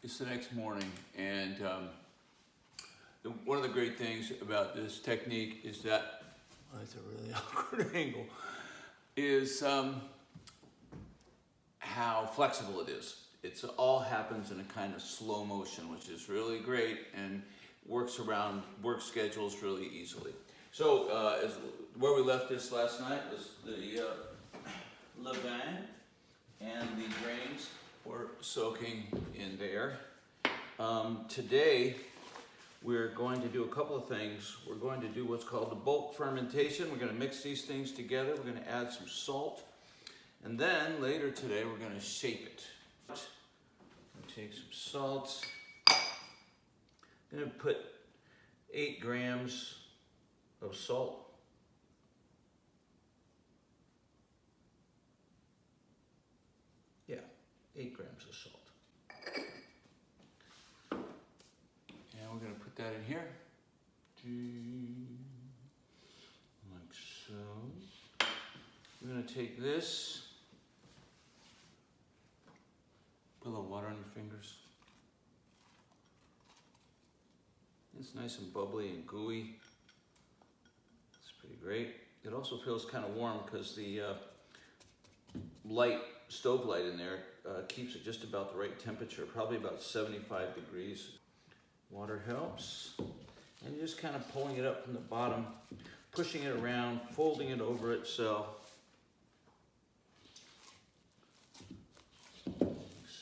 It's the next morning, and one of the great things about this technique is that, well, it's a really awkward angle, is how flexible it is. It all happens in a kind of slow motion, which is really great and works around work schedules really easily. So where we left this last night was the levain, and the grains were soaking in there. Today we're going to do a couple of things. We're going to do what's called the bulk fermentation. We're going to mix these things together. We're going to add some salt, and then later today we're going to shape it. Take some salt. I'm going to put 8 grams of salt. Yeah, 8 grams of salt. And we're going to put that in here. Like so. We're going to take this. Put a little water on your fingers. It's nice and bubbly and gooey. It's pretty great. It also feels kind of warm because the stove light in there keeps it just about the right temperature, probably about 75 degrees. Water helps. And you're just kind of pulling it up from the bottom, pushing it around, folding it over itself.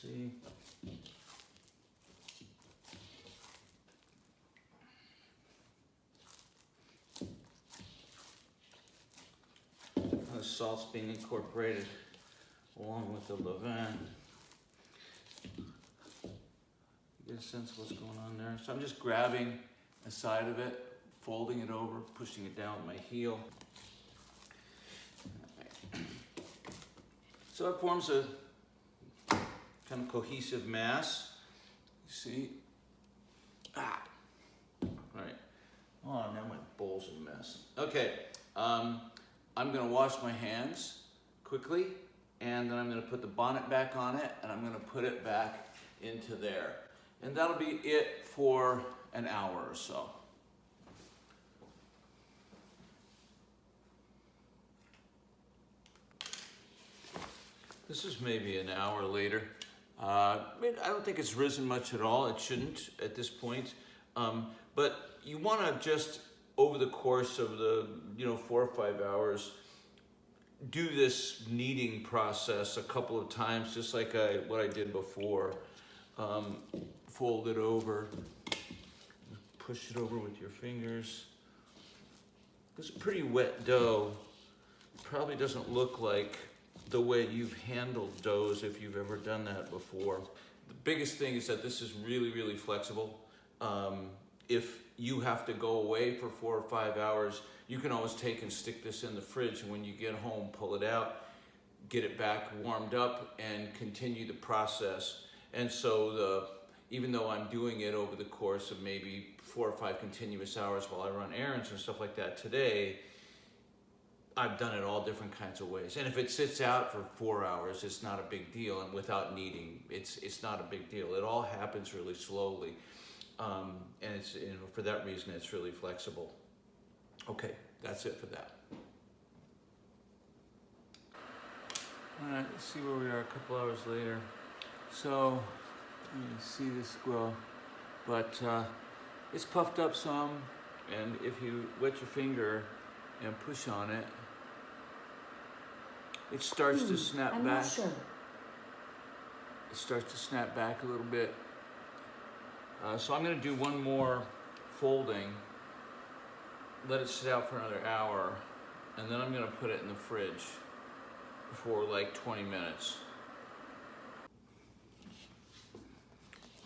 See? The salt's being incorporated along with the levain. Get a sense of what's going on there. So I'm just grabbing a side of it, folding it over, pushing it down with my heel. So it forms a kind of cohesive mass. You see? All right. Oh, now my bowl's a mess. Okay. I'm going to wash my hands quickly, and then I'm going to put the bonnet back on it, and I'm going to put it back into there. And that'll be it for an hour or so. This is maybe an hour later. I don't think it's risen much at all. It shouldn't at this point. But you want to just, over the course of the 4 or 5 hours, do this kneading process a couple of times, just like what I did before. Fold it over, push it over with your fingers. It's a pretty wet dough. Probably doesn't look like the way you've handled doughs if you've ever done that before. The biggest thing is that this is really, really flexible. If you have to go away for 4 or 5 hours, you can always take and stick this in the fridge, and when you get home, pull it out, get it back warmed up, and continue the process. And so even though I'm doing it over the course of maybe 4 or 5 continuous hours while I run errands and stuff like that today, I've done it all different kinds of ways. And if it sits out for 4 hours, it's not a big deal. And without kneading, it's not a big deal. It all happens really slowly. And it's, for that reason, it's really flexible. Okay, that's it for that. All right, let's see where we are a couple hours later. So, you can see this grow, but it's puffed up some, and if you wet your finger and push on it, it starts to snap back. Not sure. It starts to snap back a little bit. So I'm going to do one more folding, let it sit out for another hour, and then I'm going to put it in the fridge for like 20 minutes.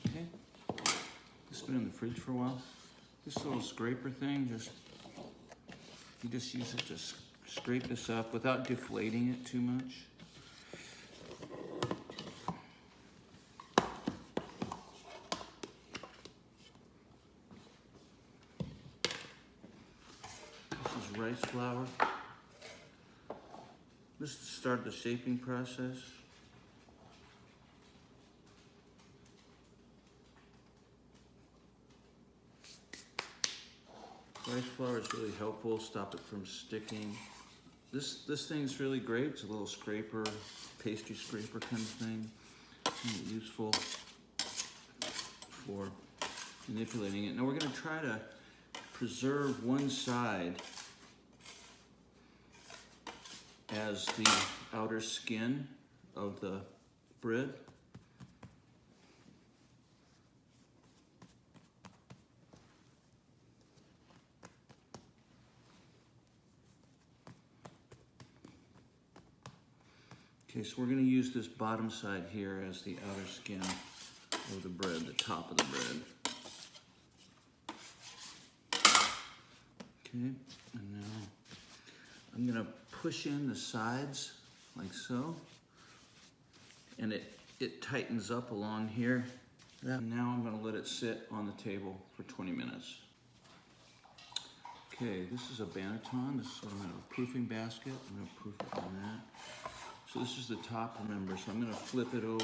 Okay, it's been in the fridge for a while. This little scraper thing, you just use it to scrape this up without deflating it too much. This is rice flour. This is to start the shaping process. Rice flour is really helpful, stop it from sticking. This thing's really great. It's a little scraper, pastry scraper kind of thing. Really useful for manipulating it. Now we're going to try to preserve one side as the outer skin of the bread. Okay, so we're going to use this bottom side here as the outer skin of the bread, the top of the bread. Okay, and now I'm going to push in the sides like so, and it tightens up along here. And now I'm going to let it sit on the table for 20 minutes. Okay, this is a banneton. This is sort of a proofing basket. I'm going to proof it on that. So this is the top, remember, so I'm going to flip it over.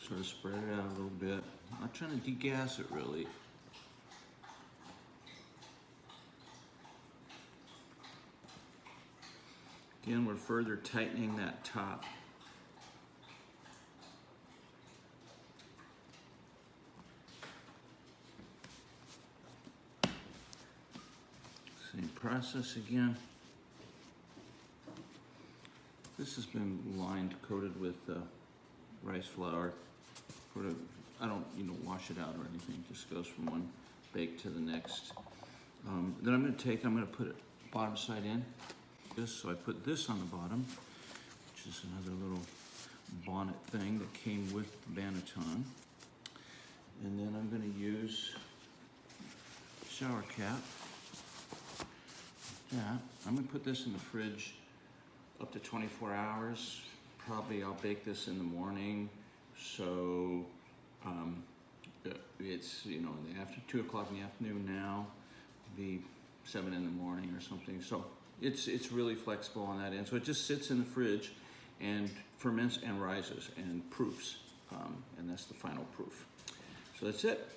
Sort of spread it out a little bit. I'm not trying to degas it really. Again, we're further tightening that top. Same process again. This has been coated with rice flour. I don't, wash it out or anything. It just goes from one bake to the next. Then I'm going to put it bottom side in. So I put this on the bottom, which is another little bonnet thing that came with the banneton. And then I'm going to use shower cap. Yeah, I'm going to put this in the fridge up to 24 hours. Probably I'll bake this in the morning. So it's, after 2 o'clock in the afternoon now, be 7 in the morning or something. So it's really flexible on that end. So it just sits in the fridge and ferments and rises and proofs. And that's the final proof. So that's it.